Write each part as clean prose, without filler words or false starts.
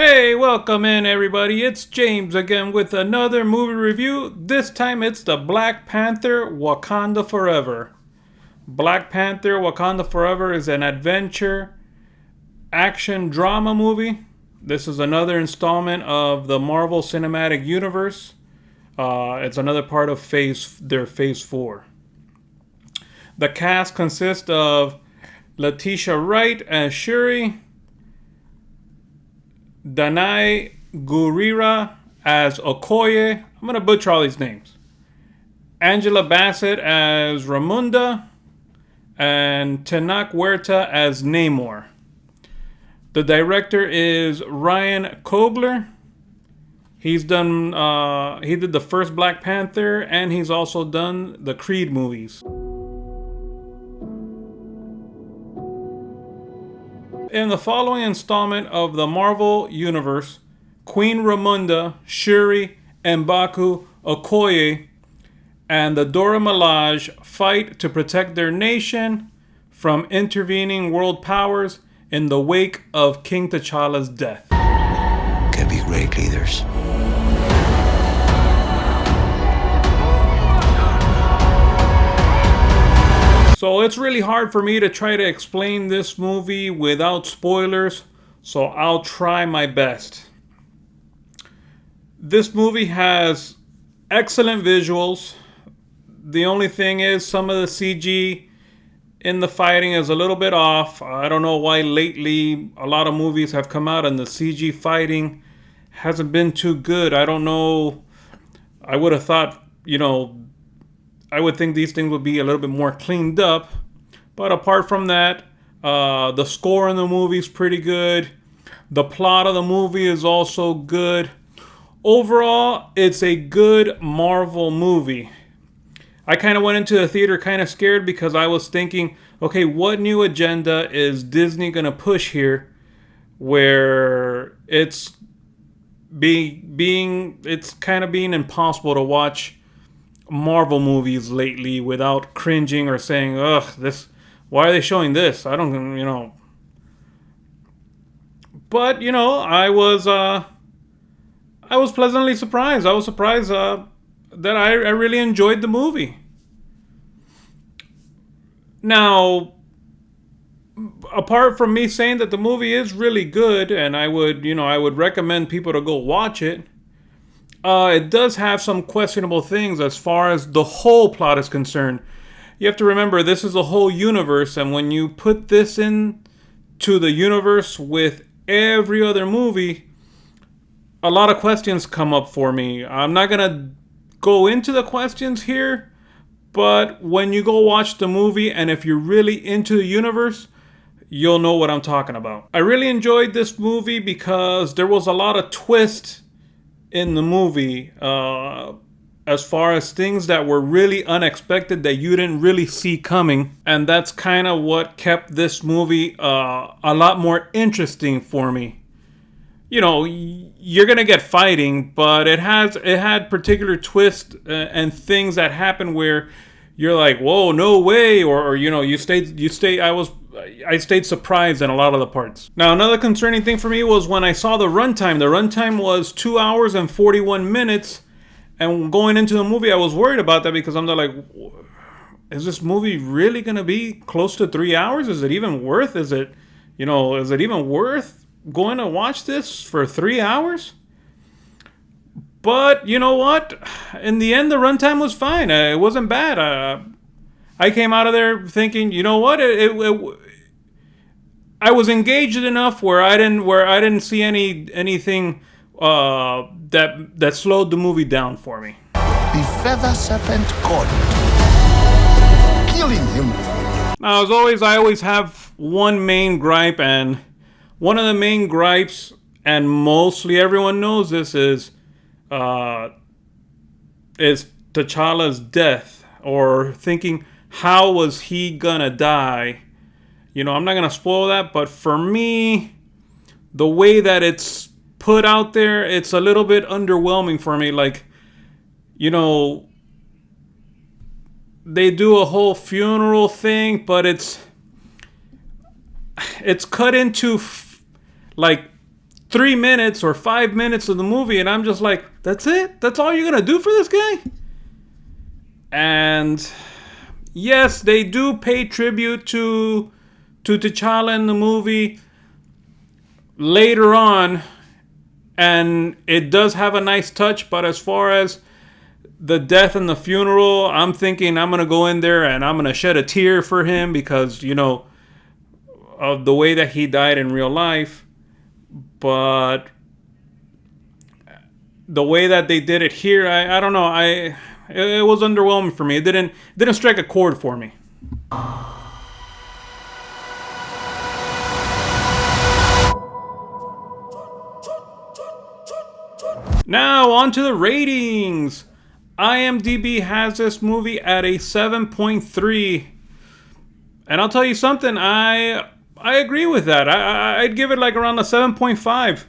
Hey, welcome in everybody. It's James again with another movie review. This time it's the Black Panther Wakanda Forever. Black Panther Wakanda Forever is an adventure action drama movie. This is another installment of the Marvel Cinematic Universe. It's another part of their Phase 4. The cast consists of Letitia Wright as Shuri, Danai Gurira as Okoye. I'm going to butcher all these names. Angela Bassett as Ramunda, and Tenak Huerta as Namor. The director is Ryan Coogler. He did the first Black Panther, and he's also done the Creed movies. In the following installment of the Marvel Universe, Queen Ramunda, Shuri, M'Baku, Okoye, and the Dora Milaje fight to protect their nation from intervening world powers in the wake of King T'Challa's death. Can be great leaders. So it's really hard for me to try to explain this movie without spoilers, so I'll try my best. This movie has excellent visuals. The only thing is some of the CG in the fighting is a little bit off. I don't know why lately a lot of movies have come out and the CG fighting hasn't been too good. I don't know. I would have thought, I would think these things would be a little bit more cleaned up. But apart from that, the score in the movie is pretty good. The plot of the movie is also good. Overall, it's a good Marvel movie. I kind of went into the theater kind of scared because I was thinking, okay, what new agenda is Disney going to push here where it's kind of being impossible to watch Marvel movies lately without cringing or saying, ugh, why are they showing this? I don't. But, I was pleasantly surprised. I was surprised that I really enjoyed the movie. Now, apart from me saying that the movie is really good and I would recommend people to go watch it, it does have some questionable things as far as the whole plot is concerned. You have to remember, this is a whole universe, and when you put this into the universe with every other movie, a lot of questions come up for me. I'm not going to go into the questions here, but when you go watch the movie, and if you're really into the universe, you'll know what I'm talking about. I really enjoyed this movie because there was a lot of twists in the movie as far as things that were really unexpected that you didn't really see coming, and that's kind of what kept this movie a lot more interesting for me. You're gonna get fighting, but it had particular twists and things that happen where you're like, whoa, no way, or I stayed surprised in a lot of the parts. Now, another concerning thing for me was when I saw the runtime. The runtime was 2 hours and 41 minutes. And going into the movie, I was worried about that because I'm like, is this movie really going to be close to 3 hours? Is it even worth? Is it even worth going to watch this for 3 hours? But you know what? In the end, the runtime was fine. It wasn't bad. I came out of there thinking, you know what? I was engaged enough where I didn't see anything that slowed the movie down for me. The feather serpent god. Killing him. Now, as always, I always have one main gripe, and one of the main gripes, and mostly everyone knows this, is T'Challa's death, or thinking, how was he gonna die? I'm not gonna spoil that, but for me, the way that it's put out there, it's a little bit underwhelming for me. Like, they do a whole funeral thing, but it's cut into like 3 minutes or 5 minutes of the movie, and I'm just like, that's it? That's all you're gonna do for this guy? And yes, they do pay tribute to T'Challa in the movie later on, and it does have a nice touch, but as far as the death and the funeral, I'm thinking I'm gonna go in there and I'm gonna shed a tear for him because, you know, of the way that he died in real life. But the way that they did it here, I don't know, it was underwhelming for me. It didn't strike a chord for me. Now on to the ratings. IMDb has this movie at a 7.3, and I'll tell you something, I agree with that. I'd give it like around a 7.5.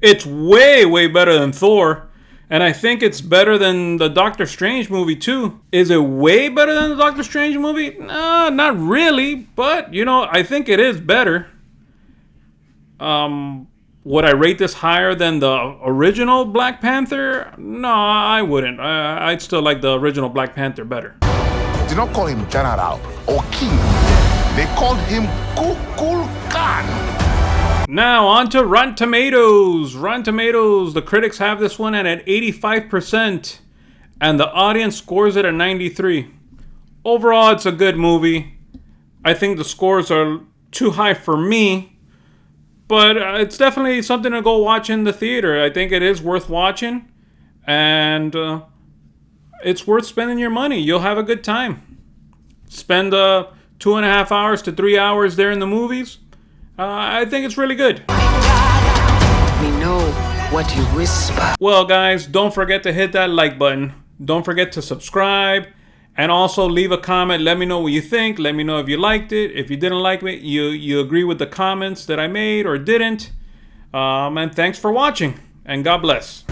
It's way better than Thor, and I think it's better than the Doctor Strange movie too. Is it way better than the Doctor Strange movie? Not really, but you know, I think it is better. Would I rate this higher than the original Black Panther? No, I wouldn't. I'd still like the original Black Panther better. They did not call him General or King. They called him Kukul Khan. Now on to Rotten Tomatoes. Rotten Tomatoes, the critics have this one at 85%, and the audience scores it at 93. Overall, it's a good movie. I think the scores are too high for me, but it's definitely something to go watch in the theater. I think it is worth watching, and it's worth spending your money. You'll have a good time. Spend 2.5 hours to 3 hours there in the movies. I think it's really good. We know what you whisper. Well, guys, don't forget to hit that like button. Don't forget to subscribe. And also leave a comment. Let me know what you think. Let me know if you liked it. If you didn't like it, you agree with the comments that I made or didn't. And thanks for watching. And God bless.